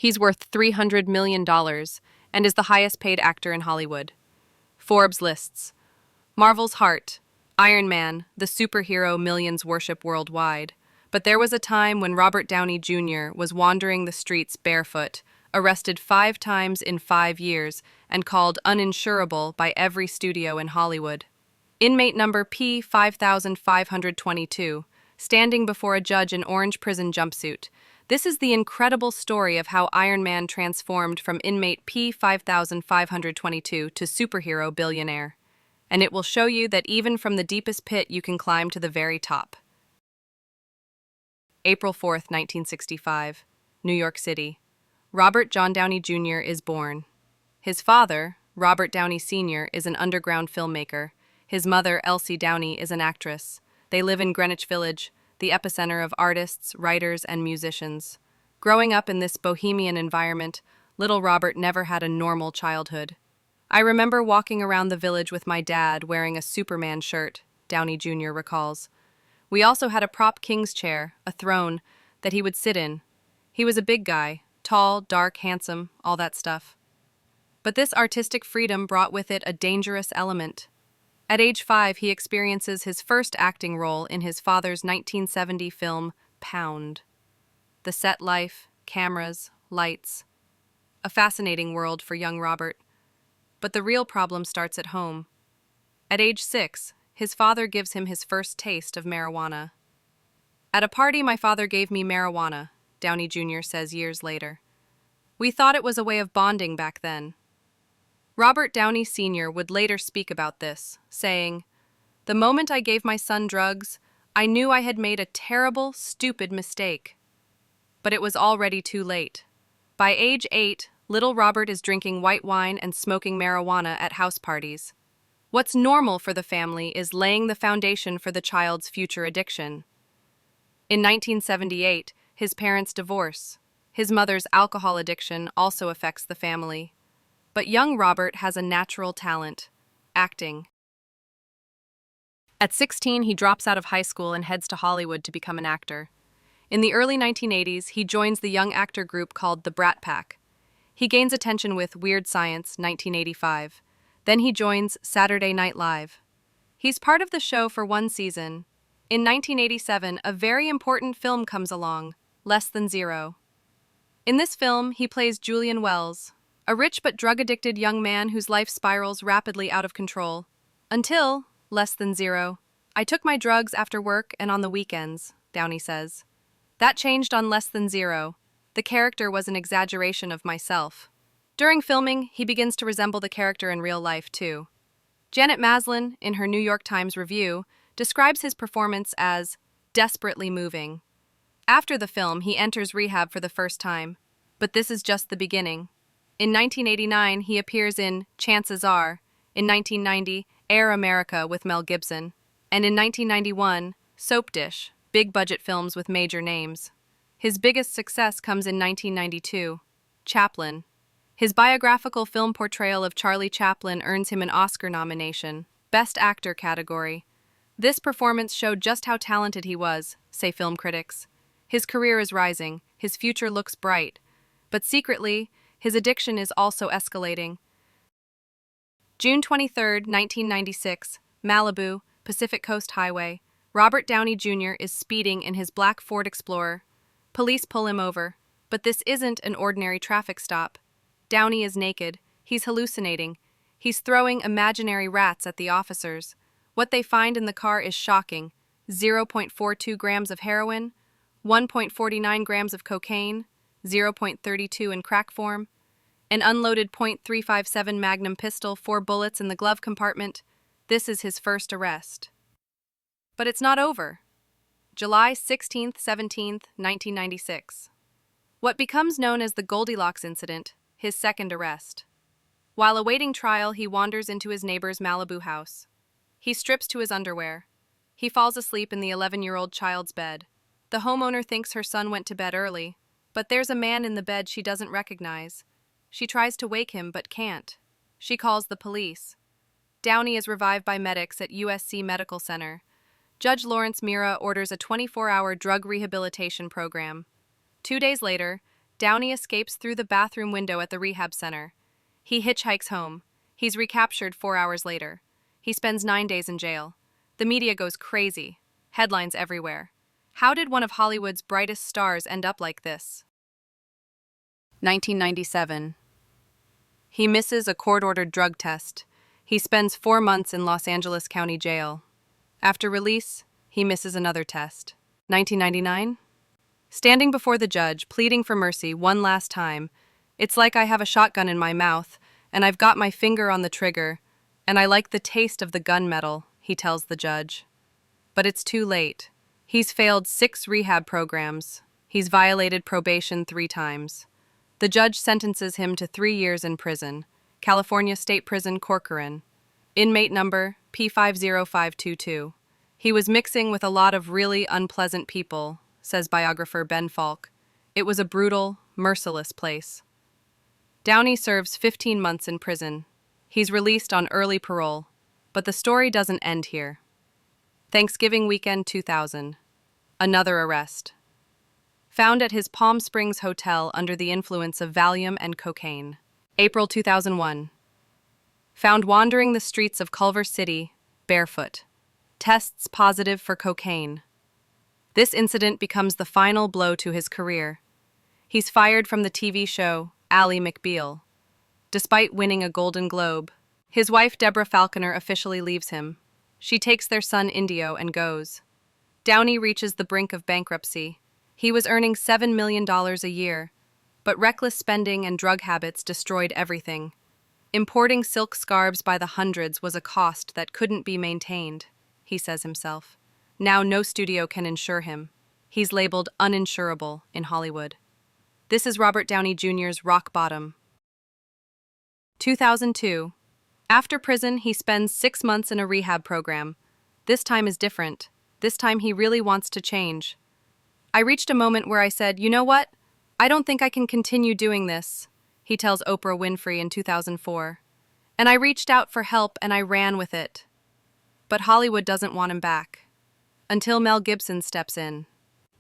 He's worth $300 million and is the highest paid actor in Hollywood. Forbes lists Marvel's heart, Iron Man, the superhero millions worship worldwide. But there was a time when Robert Downey Jr. was wandering the streets barefoot, arrested 5 times in 5 years, and called uninsurable by every studio in Hollywood. Inmate number P50522, standing before a judge in orange prison jumpsuit. This is the incredible story of how Iron Man transformed from inmate P50522 to superhero billionaire. And it will show you that even from the deepest pit you can climb to the very top. April 4th, 1965, New York City. Robert John Downey Jr. is born. His father, Robert Downey Sr., is an underground filmmaker. His mother, Elsie Downey, is an actress. They live in Greenwich Village, the epicenter of artists, writers, and musicians. Growing up in this bohemian environment, little Robert never had a normal childhood. I remember walking around the village with my dad wearing a Superman shirt, Downey Jr. recalls. We also had a prop king's chair, a throne, that he would sit in. He was a big guy, tall, dark, handsome, all that stuff. But this artistic freedom brought with it a dangerous element. At age 5, he experiences his first acting role in his father's 1970 film, Pound. The set life, cameras, lights. A fascinating world for young Robert. But the real problem starts at home. At age 6, his father gives him his first taste of marijuana. At a party, my father gave me marijuana, Downey Jr. says years later. We thought it was a way of bonding back then. Robert Downey Sr. would later speak about this, saying, "The moment I gave my son drugs, I knew I had made a terrible, stupid mistake. But it was already too late. By age 8, little Robert is drinking white wine and smoking marijuana at house parties. What's normal for the family is laying the foundation for the child's future addiction." In 1978, his parents divorce. His mother's alcohol addiction also affects the family. But young Robert has a natural talent: acting. At 16, he drops out of high school and heads to Hollywood to become an actor. In the early 1980s, he joins the young actor group called the Brat Pack. He gains attention with Weird Science, 1985. Then he joins Saturday Night Live. He's part of the show for 1 season. In 1987, a very important film comes along, Less Than Zero. In this film, he plays Julian Wells, a rich but drug-addicted young man whose life spirals rapidly out of control. Until Less Than Zero. I took my drugs after work and on the weekends, Downey says. That changed on Less Than Zero. The character was an exaggeration of myself. During filming, he begins to resemble the character in real life, too. Janet Maslin, in her New York Times review, describes his performance as desperately moving. After the film, he enters rehab for the first time. But this is just the beginning. In 1989, he appears in Chances Are. In 1990, Air America with Mel Gibson. And in 1991, Soap Dish, big-budget films with major names. His biggest success comes in 1992, Chaplin. His biographical film portrayal of Charlie Chaplin earns him an Oscar nomination, Best Actor category. This performance showed just how talented he was, say film critics. His career is rising, his future looks bright. But secretly, his addiction is also escalating. June 23, 1996, Malibu, Pacific Coast Highway. Robert Downey Jr. is speeding in his black Ford Explorer. Police pull him over, but this isn't an ordinary traffic stop. Downey is naked. He's hallucinating. He's throwing imaginary rats at the officers. What they find in the car is shocking. 0.42 grams of heroin, 1.49 grams of cocaine, 0.32 in crack form, an unloaded .357 Magnum pistol, 4 bullets in the glove compartment. This is his first arrest. But it's not over. July 16th, 17th, 1996. What becomes known as the Goldilocks incident, his second arrest. While awaiting trial, he wanders into his neighbor's Malibu house. He strips to his underwear. He falls asleep in the 11-year-old child's bed. The homeowner thinks her son went to bed early, but there's a man in the bed she doesn't recognize. She tries to wake him but can't. She calls the police. Downey is revived by medics at USC Medical Center. Judge Lawrence Mira orders a 24-hour drug rehabilitation program. 2 days later, Downey escapes through the bathroom window at the rehab center. He hitchhikes home. He's recaptured 4 hours later. He spends 9 days in jail. The media goes crazy. Headlines everywhere. How did one of Hollywood's brightest stars end up like this? 1997. He misses a court-ordered drug test. He spends 4 months in Los Angeles County Jail. After release, he misses another test. 1999. Standing before the judge, pleading for mercy one last time. It's like I have a shotgun in my mouth, and I've got my finger on the trigger, and I like the taste of the gunmetal, he tells the judge. But it's too late. He's failed 6 rehab programs. He's violated probation 3 times. The judge sentences him to 3 years in prison. California State Prison, Corcoran. Inmate number P50522. He was mixing with a lot of really unpleasant people, says biographer Ben Falk. It was a brutal, merciless place. Downey serves 15 months in prison. He's released on early parole. But the story doesn't end here. Thanksgiving weekend 2000. Another arrest. Found at his Palm Springs hotel under the influence of Valium and cocaine. April 2001. Found wandering the streets of Culver City, barefoot. Tests positive for cocaine. This incident becomes the final blow to his career. He's fired from the TV show Ally McBeal. Despite winning a Golden Globe, his wife Deborah Falconer officially leaves him. She takes their son Indio and goes. Downey reaches the brink of bankruptcy. He was earning $7 million a year, but reckless spending and drug habits destroyed everything. Importing silk scarves by the hundreds was a cost that couldn't be maintained, he says himself. Now no studio can insure him. He's labeled uninsurable in Hollywood. This is Robert Downey Jr.'s rock bottom. 2002. After prison, he spends 6 months in a rehab program. This time is different. This time he really wants to change. I reached a moment where I said, you know what? I don't think I can continue doing this, he tells Oprah Winfrey in 2004. And I reached out for help and I ran with it. But Hollywood doesn't want him back. Until Mel Gibson steps in.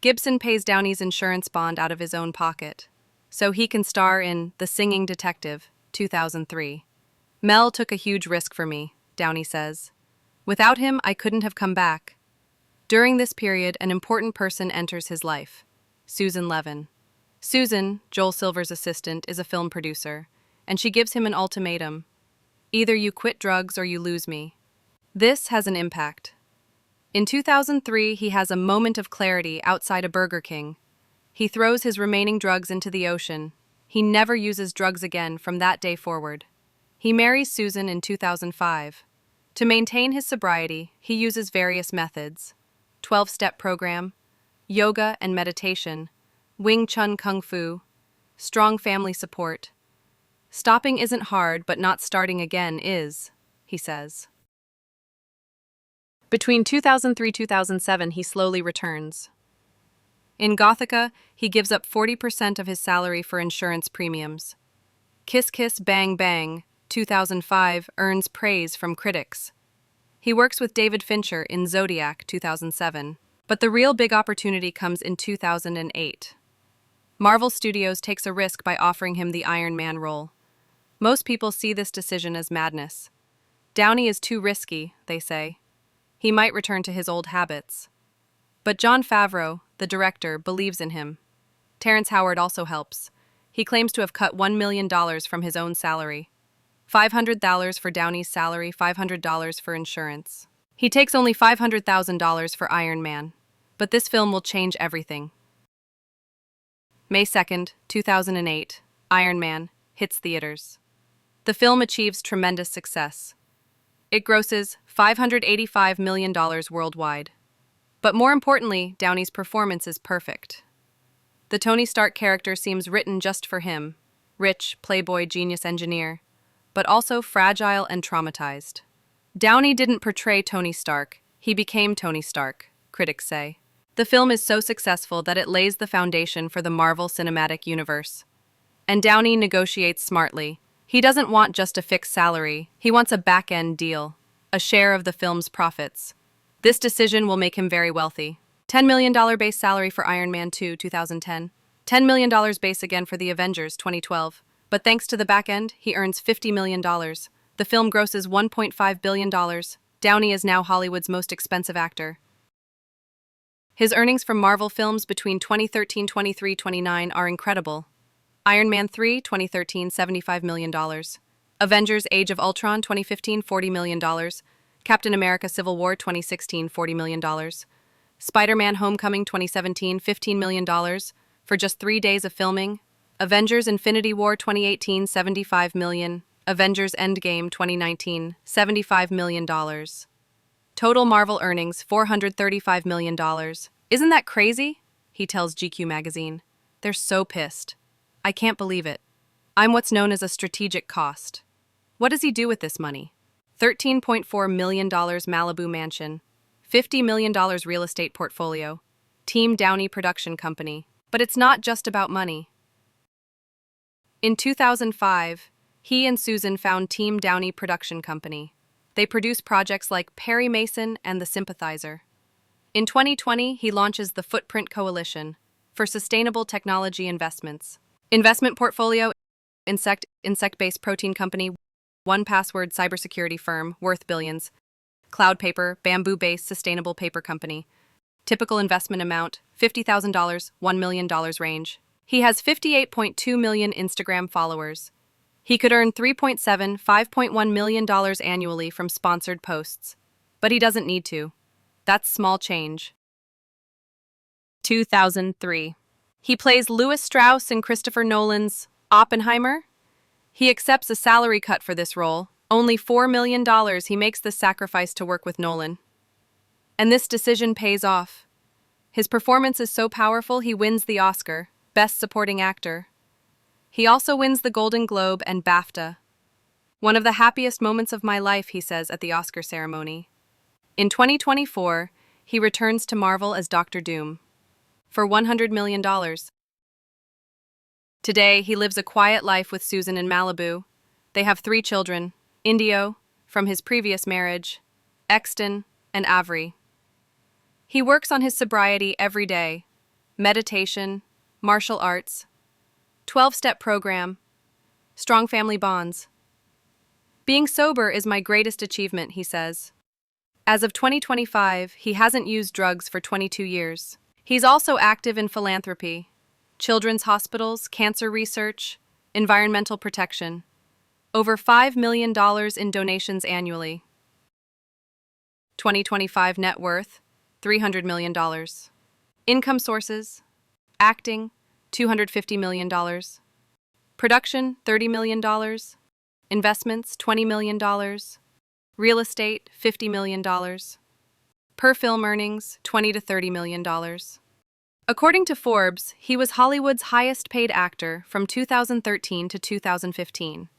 Gibson pays Downey's insurance bond out of his own pocket, so he can star in The Singing Detective, 2003. Mel took a huge risk for me, Downey says. Without him, I couldn't have come back. During this period, an important person enters his life, Susan Levin. Susan, Joel Silver's assistant, is a film producer, and she gives him an ultimatum. Either you quit drugs or you lose me. This has an impact. In 2003, he has a moment of clarity outside a Burger King. He throws his remaining drugs into the ocean. He never uses drugs again from that day forward. He marries Susan in 2005. To maintain his sobriety, he uses various methods. 12-step program, yoga and meditation, Wing Chun Kung Fu, strong family support. Stopping isn't hard, but not starting again is, he says. Between 2003-2007, he slowly returns. In Gothica, he gives up 40% of his salary for insurance premiums. Kiss Kiss Bang Bang, 2005, earns praise from critics. He works with David Fincher in Zodiac, 2007. But the real big opportunity comes in 2008. Marvel Studios takes a risk by offering him the Iron Man role. Most people see this decision as madness. Downey is too risky, they say. He might return to his old habits. But Jon Favreau, the director, believes in him. Terrence Howard also helps. He claims to have cut $1 million from his own salary. $500 for Downey's salary, $500 for insurance. He takes only $500,000 for Iron Man. But this film will change everything. May 2nd, 2008, Iron Man hits theaters. The film achieves tremendous success. It grosses $585 million worldwide. But more importantly, Downey's performance is perfect. The Tony Stark character seems written just for him, rich, playboy, genius engineer, but also fragile and traumatized. Downey didn't portray Tony Stark, he became Tony Stark, critics say. The film is so successful that it lays the foundation for the Marvel Cinematic Universe. And Downey negotiates smartly. He doesn't want just a fixed salary, he wants a back-end deal, a share of the film's profits. This decision will make him very wealthy. $10 million base salary for Iron Man 2, 2010. $10 million base again for The Avengers 2012. But thanks to the back end, he earns $50 million. The film grosses $1.5 billion. Downey is now Hollywood's most expensive actor. His earnings from Marvel films between 2013, 23, 29 are incredible. Iron Man 3, 2013, $75 million. Avengers Age of Ultron, 2015, $40 million. Captain America Civil War, 2016, $40 million. Spider-Man Homecoming, 2017, $15 million. For just 3 days of filming. Avengers Infinity War, 2018, $75 million. Avengers Endgame, 2019, $75 million. Total Marvel earnings, $435 million. Isn't that crazy? He tells GQ magazine. They're so pissed. I can't believe it. I'm what's known as a strategic cost. What does he do with this money? $13.4 million Malibu mansion, $50 million real estate portfolio, Team Downey production company. But it's not just about money. In 2005, he and Susan found Team Downey production company. They produce projects like Perry Mason and The Sympathizer. In 2020, he launches the Footprint Coalition for sustainable technology investments. Investment portfolio, insect-based protein company, 1Password cybersecurity firm worth billions, Cloud Paper, bamboo-based sustainable paper company. Typical investment amount, $50,000, $1 million range. He has 58.2 million Instagram followers. He could earn $3.7, $5.1 million annually from sponsored posts. But he doesn't need to. That's small change. 2003. He plays Lewis Strauss in Christopher Nolan's Oppenheimer. He accepts a salary cut for this role. Only $4 million. He makes the sacrifice to work with Nolan. And this decision pays off. His performance is so powerful he wins the Oscar, Best Supporting Actor. He also wins the Golden Globe and BAFTA. One of the happiest moments of my life, he says at the Oscar ceremony. In 2024, he returns to Marvel as Dr. Doom for $100 million. Today, he lives a quiet life with Susan in Malibu. They have 3 children, Indio, from his previous marriage, Exton, and Avery. He works on his sobriety every day, meditation, martial arts, 12-step program, strong family bonds. Being sober is my greatest achievement, he says. As of 2025, he hasn't used drugs for 22 years. He's also active in philanthropy, children's hospitals, cancer research, environmental protection. Over $5 million in donations annually. 2025 net worth, $300 million. Income sources, acting, $250 million. Production, $30 million. Investments, $20 million. Real estate, $50 million. Per film earnings, $20 to $30 million. According to Forbes, he was Hollywood's highest-paid actor from 2013 to 2015.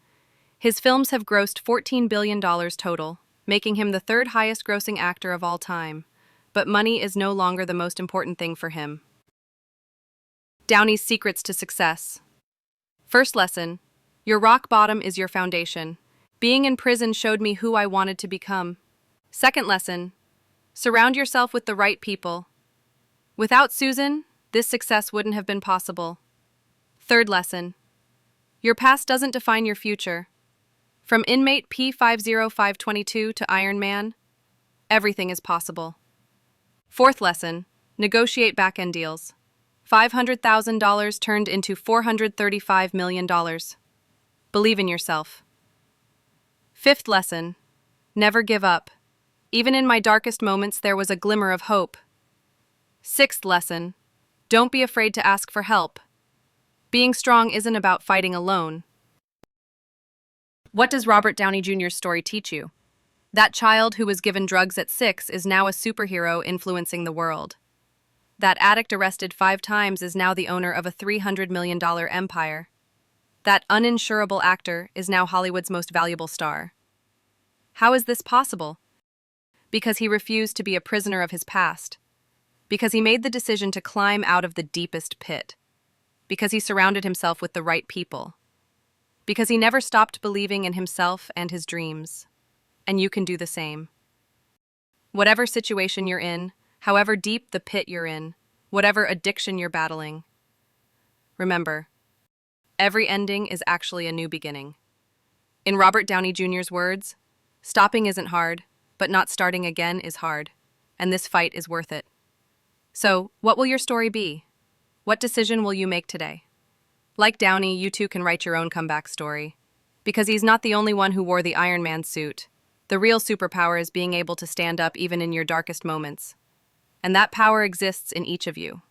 His films have grossed $14 billion total, making him the 3rd highest-grossing actor of all time. But money is no longer the most important thing for him. Downey's secrets to success. First lesson: your rock bottom is your foundation. Being in prison showed me who I wanted to become. Second lesson: surround yourself with the right people. Without Susan, this success wouldn't have been possible. Third lesson: your past doesn't define your future. From Inmate P50522 to Iron Man, everything is possible. Fourth lesson: negotiate back-end deals. $500,000 turned into $435 million. Believe in yourself. Fifth lesson: never give up. Even in my darkest moments, there was a glimmer of hope. Sixth lesson: don't be afraid to ask for help. Being strong isn't about fighting alone. What does Robert Downey Jr.'s story teach you? That child who was given drugs at 6 is now a superhero influencing the world. That addict arrested 5 times is now the owner of a $300 million empire. That uninsurable actor is now Hollywood's most valuable star. How is this possible? Because he refused to be a prisoner of his past. Because he made the decision to climb out of the deepest pit. Because he surrounded himself with the right people. Because he never stopped believing in himself and his dreams. And you can do the same. Whatever situation you're in, however deep the pit you're in, whatever addiction you're battling, Remember, every ending is actually a new beginning. In Robert Downey Jr.'s words, stopping isn't hard, but not starting again is hard, and this fight is worth it. So, what will your story be? What decision will you make today? Like Downey, you too can write your own comeback story. Because he's not the only one who wore the Iron Man suit. The real superpower is being able to stand up even in your darkest moments. And that power exists in each of you.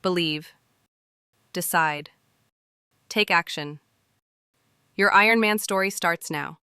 Believe. Decide. Take action. Your Iron Man story starts now.